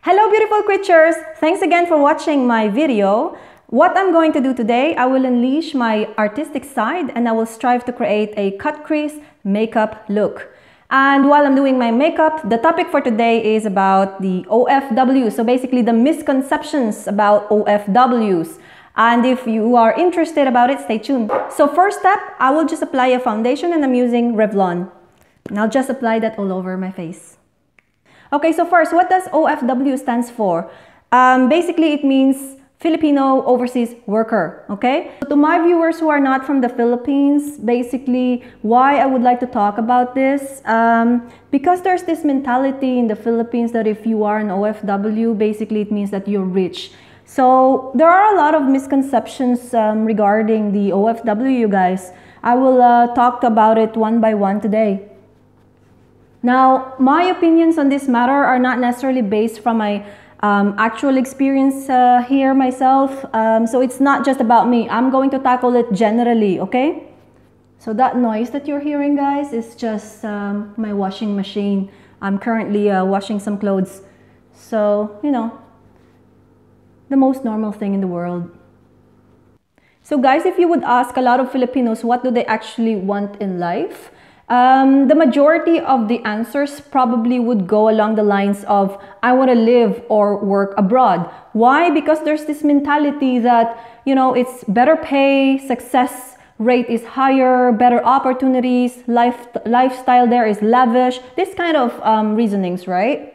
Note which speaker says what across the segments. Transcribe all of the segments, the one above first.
Speaker 1: Hello beautiful creatures! Thanks again for watching my video. What I'm going to do today, I will unleash my artistic side and I will strive to create a cut crease makeup look. And while I'm doing my makeup, the topic for today is about the OFWs. So basically the misconceptions about OFWs. And if you are interested about it, stay tuned. So first step, I will just apply a foundation and I'm using Revlon. And I'll just apply that all over my face. Okay, so first, what does OFW stands for? Basically, it means Filipino Overseas Worker, okay? So to my viewers who are not from the Philippines, basically, why I would like to talk about this, because there's this mentality in the Philippines that if you are an OFW, basically it means that you're rich. So there are a lot of misconceptions regarding the OFW, you guys. I will talk about it one by one today. Now, my opinions on this matter are not necessarily based from my actual experience here myself. So it's not just about me. I'm going to tackle it generally, okay? So that noise that you're hearing, guys, is just my washing machine. I'm currently washing some clothes. So, you know, the most normal thing in the world. So guys, if you would ask a lot of Filipinos what do they actually want in life, the majority of the answers probably would go along the lines of, I want to live or work abroad. Why? Because there's this mentality that, you know, it's better pay, success rate is higher, better opportunities, lifestyle there is lavish, this kind of reasonings, right?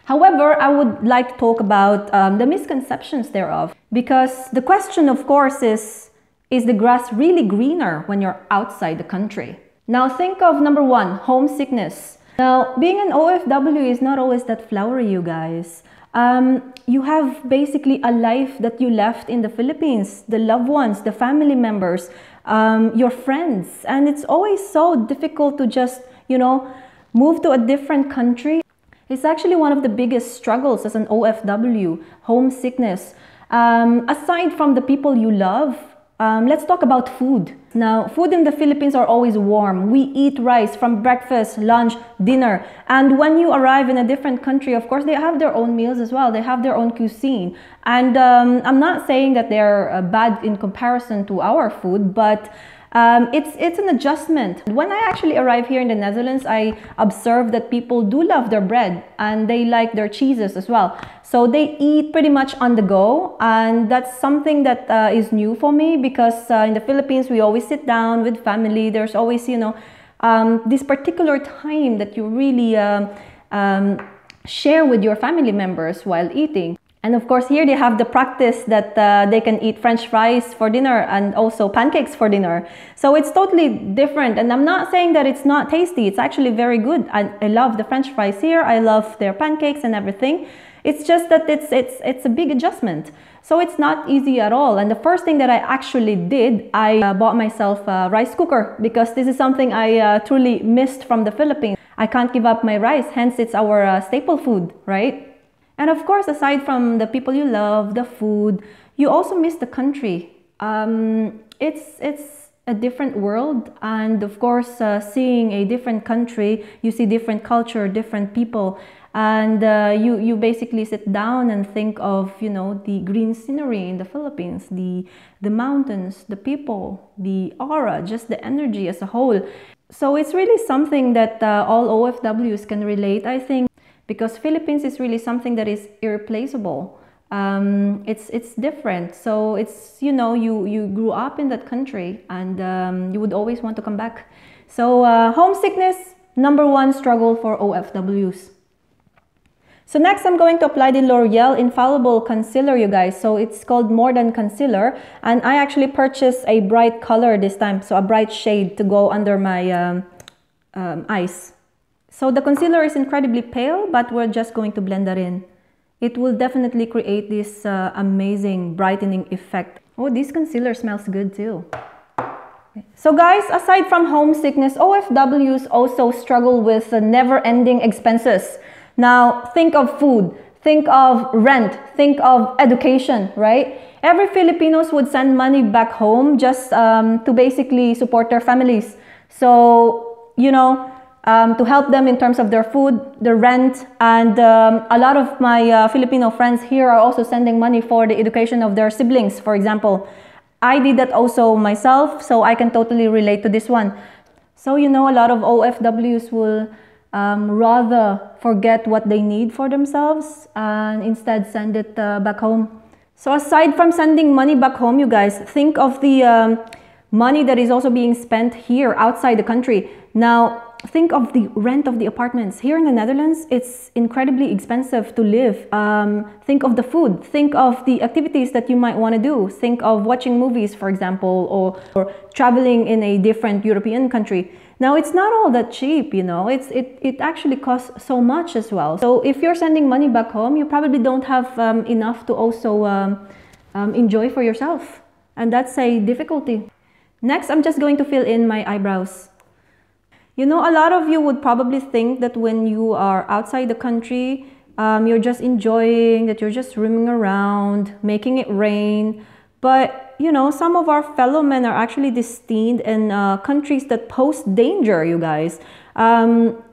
Speaker 1: However, I would like to talk about the misconceptions thereof. Because the question, of course, is the grass really greener when you're outside the country? Now think of number one, homesickness. Now being an OFW is not always that flowery, you guys. You have basically a life that you left in the Philippines, the loved ones, the family members, your friends. And it's always so difficult to just, you know, move to a different country. It's actually one of the biggest struggles as an OFW, homesickness. Aside from the people you love, let's talk about food. Now, food in the Philippines are always warm. We eat rice from breakfast, lunch, dinner. And when you arrive in a different country, of course, they have their own meals as well. They have their own cuisine. And I'm not saying that they're bad in comparison to our food, but it's an adjustment. When I actually arrived here in the Netherlands, I observed that people do love their bread and they like their cheeses as well. So they eat pretty much on the go, and that's something that is new for me because in the Philippines we always sit down with family. There's always, you know, this particular time that you really share with your family members while eating. And of course, here they have the practice that they can eat French fries for dinner and also pancakes for dinner. So it's totally different. And I'm not saying that it's not tasty. It's actually very good. I love the French fries here. I love their pancakes and everything. It's just that it's a big adjustment. So it's not easy at all. And the first thing that I actually did, I bought myself a rice cooker because this is something I truly missed from the Philippines. I can't give up my rice. Hence, it's our staple food, right? And of course, aside from the people you love, the food, you also miss the country. It's a different world. And of course, seeing a different country, you see different culture, different people. And you basically sit down and think of, you know, the green scenery in the Philippines, the mountains, the people, the aura, just the energy as a whole. So it's really something that all OFWs can relate, I think. Because Philippines is really something that is irreplaceable. It's different. So it's, you know, you grew up in that country and you would always want to come back. So homesickness, number one struggle for OFWs. So next I'm going to apply the L'Oreal Infallible Concealer, you guys. So it's called More Than Concealer. And I actually purchased a bright color this time. So a bright shade to go under my eyes. So the concealer is incredibly pale, but we're just going to blend that in. It will definitely create this amazing brightening effect. Oh, this concealer smells good too. So guys, aside from homesickness, OFWs also struggle with never-ending expenses. Now, think of food, think of rent, think of education, right? Every Filipinos would send money back home just to basically support their families. So, you know, to help them in terms of their food, their rent, and a lot of my Filipino friends here are also sending money for the education of their siblings, for example. I did that also myself, so I can totally relate to this one. So, you know, a lot of OFWs will rather forget what they need for themselves and instead send it back home. So aside from sending money back home, you guys, think of the money that is also being spent here outside the country. Now, think of the rent of the apartments. Here in the Netherlands, it's incredibly expensive to live. Think of the food. Think of the activities that you might want to do. Think of watching movies, for example, or traveling in a different European country. Now, it's not all that cheap, you know. It actually costs so much as well. So if you're sending money back home, you probably don't have enough to also enjoy for yourself. And that's a difficulty. Next, I'm just going to fill in my eyebrows. You know, a lot of you would probably think that when you are outside the country, you're just enjoying, that you're just roaming around, making it rain. But, you know, some of our fellow men are actually destined in countries that pose danger, you guys.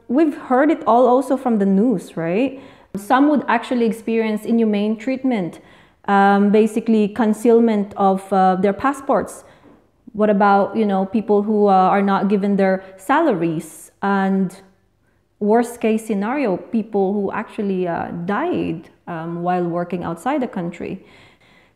Speaker 1: We've heard it all also from the news, right? Some would actually experience inhumane treatment, basically concealment of their passports. What about, you know, people who are not given their salaries, and worst case scenario, people who actually died while working outside the country.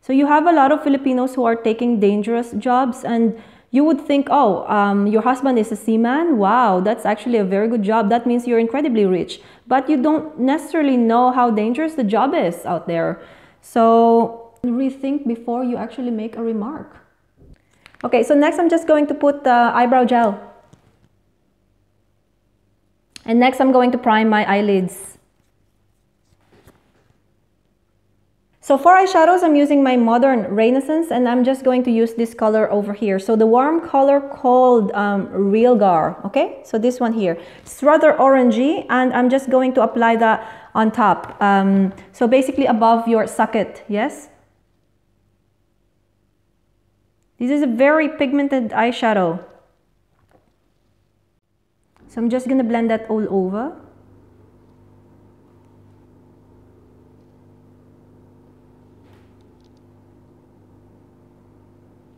Speaker 1: So you have a lot of Filipinos who are taking dangerous jobs, and you would think, oh, your husband is a seaman. Wow, that's actually a very good job. That means you're incredibly rich. But you don't necessarily know how dangerous the job is out there. So rethink before you actually make a remark. Okay, so next I'm just going to put eyebrow gel. And next I'm going to prime my eyelids. So for eyeshadows, I'm using my Modern Renaissance, and I'm just going to use this color over here. So the warm color called Real Gar, okay? So this one here. It's rather orangey, and I'm just going to apply that on top. So basically above your socket, yes? This is a very pigmented eyeshadow. So I'm just going to blend that all over.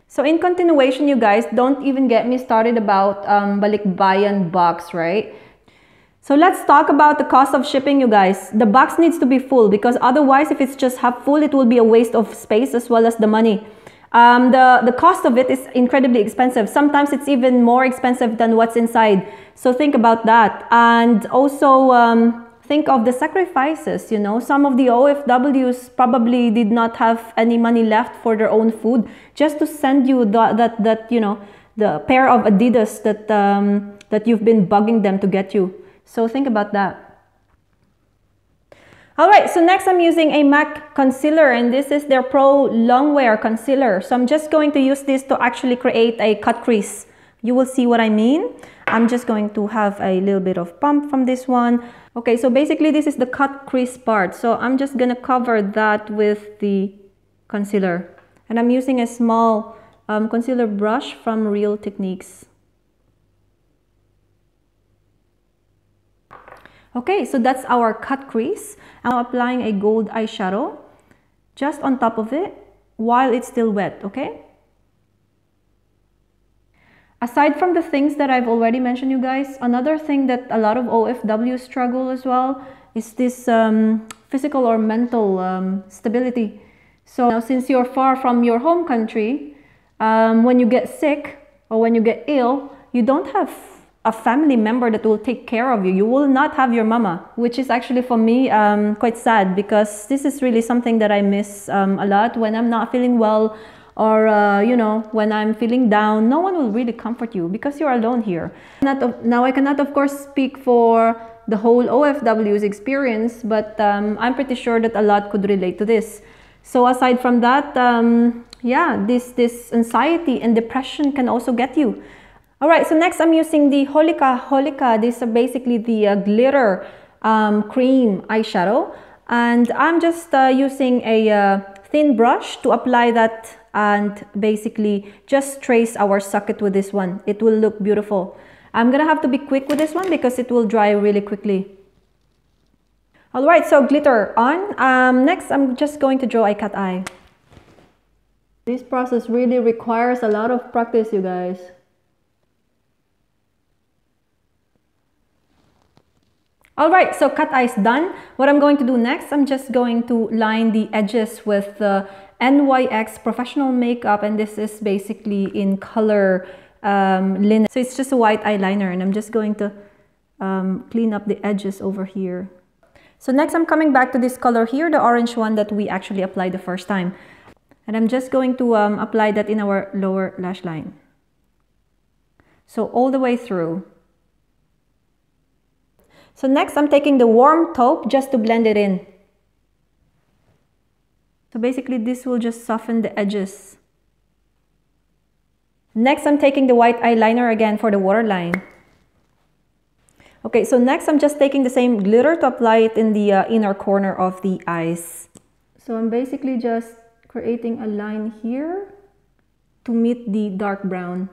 Speaker 1: So in continuation, you guys, don't even get me started about Balikbayan box, right? So let's talk about the cost of shipping, you guys. The box needs to be full, because otherwise, if it's just half full, it will be a waste of space as well as the money. The cost of it is incredibly expensive. Sometimes it's even more expensive than what's inside. So think about that. And also think of the sacrifices, you know. Some of the OFWs probably did not have any money left for their own food, just to send you that you know, the pair of Adidas that you've been bugging them to get you. So think about that. Alright, so next I'm using a MAC concealer, and this is their Pro Longwear Concealer. So I'm just going to use this to actually create a cut crease. You will see what I mean. I'm just going to have a little bit of pump from this one. Okay, so basically this is the cut crease part. So I'm just going to cover that with the concealer. And I'm using a small concealer brush from Real Techniques. Okay, so that's our cut crease. I'm applying a gold eyeshadow just on top of it while it's still wet, okay? Aside from the things that I've already mentioned, you guys, another thing that a lot of OFWs struggle as well is this physical or mental stability. So now, since you're far from your home country, when you get sick or when you get ill, you don't have a family member that will take care of you. You will not have your mama, which is actually for me quite sad, because this is really something that I miss a lot when I'm not feeling well, or you know, when I'm feeling down. No one will really comfort you because you're alone here. Now I cannot of course speak for the whole OFW's experience, but I'm pretty sure that a lot could relate to this. So aside from that, yeah, this anxiety and depression can also get you. Alright, so next I'm using the Holika. These are basically the glitter cream eyeshadow. And I'm just using a thin brush to apply that and basically just trace our socket with this one. It will look beautiful. I'm gonna have to be quick with this one because it will dry really quickly. Alright, so glitter on. Next, I'm just going to draw a cat eye. This process really requires a lot of practice, you guys. Alright, so cat eye is done. What I'm going to do next, I'm just going to line the edges with the NYX Professional Makeup, and this is basically in color linen. So it's just a white eyeliner, and I'm just going to clean up the edges over here. So next, I'm coming back to this color here, the orange one that we actually applied the first time. And I'm just going to apply that in our lower lash line. So all the way through. So next, I'm taking the warm taupe just to blend it in. So basically, this will just soften the edges. Next, I'm taking the white eyeliner again for the waterline. Okay, so next, I'm just taking the same glitter to apply it in the inner corner of the eyes. So I'm basically just creating a line here to meet the dark brown.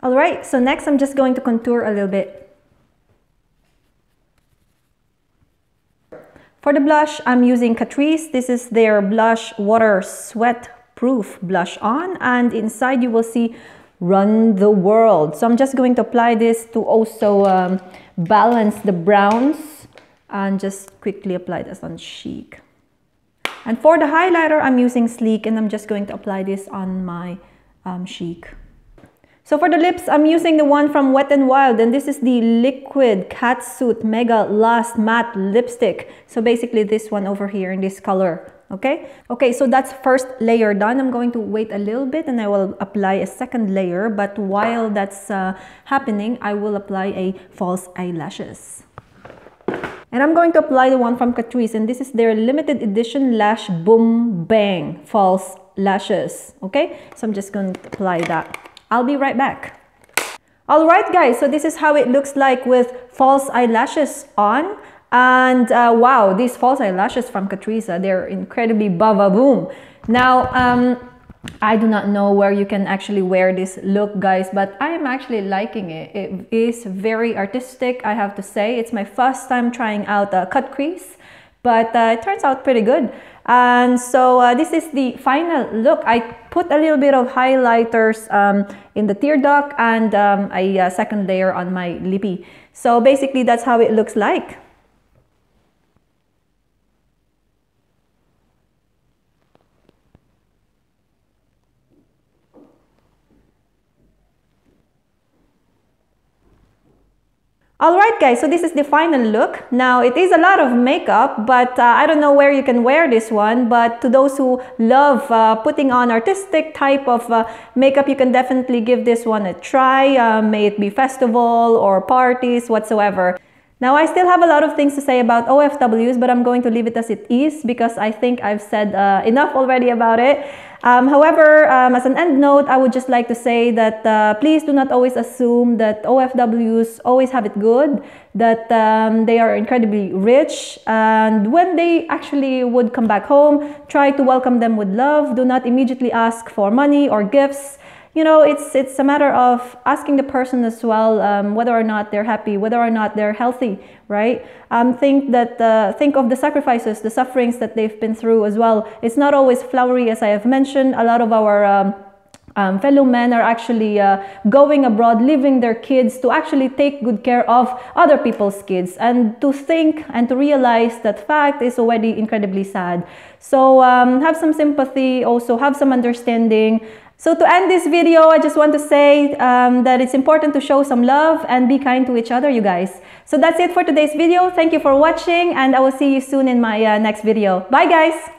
Speaker 1: Alright, so next I'm just going to contour a little bit. For the blush, I'm using Catrice. This is their blush water sweat proof blush on, and inside you will see Run the World. So I'm just going to apply this to also balance the browns and just quickly apply this on cheek. And for the highlighter, I'm using Sleek, and I'm just going to apply this on my cheek. So for the lips, I'm using the one from Wet n Wild, and this is the Liquid Catsuit Mega Last Matte Lipstick. So basically this one over here in this color, okay? Okay, so that's first layer done. I'm going to wait a little bit and I will apply a second layer, but while that's happening, I will apply a false eyelashes. And I'm going to apply the one from Catrice, and this is their limited edition Lash Boom Bang false lashes, okay? So I'm just going to apply that. I'll be right back. Alright guys, so this is how it looks like with false eyelashes on. And wow, these false eyelashes from Catrice, they're incredibly bava-boom. Now, I do not know where you can actually wear this look, guys, but I am actually liking it. It is very artistic, I have to say. It's my first time trying out a cut crease, but it turns out pretty good. And so this is the final look. I put a little bit of highlighters in the tear duct and a second layer on my lippy. So basically that's how it looks like. Alright guys, so this is the final look. Now it is a lot of makeup, but I don't know where you can wear this one, but to those who love putting on artistic type of makeup, you can definitely give this one a try, may it be festival or parties whatsoever. Now I still have a lot of things to say about OFWs, but I'm going to leave it as it is because I think I've said enough already about it. However, as an end note, I would just like to say that please do not always assume that OFWs always have it good, that they are incredibly rich, and when they actually would come back home, try to welcome them with love. Do not immediately ask for money or gifts. You know, it's a matter of asking the person as well whether or not they're happy, whether or not they're healthy, right? Think of the sacrifices, the sufferings that they've been through as well. It's not always flowery, as I have mentioned. A lot of our fellow men are actually going abroad, leaving their kids to actually take good care of other people's kids, and to think and to realize that fact is already incredibly sad. So have some sympathy, also have some understanding. So to end this video, I just want to say that it's important to show some love and be kind to each other, you guys. So that's it for today's video. Thank you for watching, and I will see you soon in my next video. Bye guys!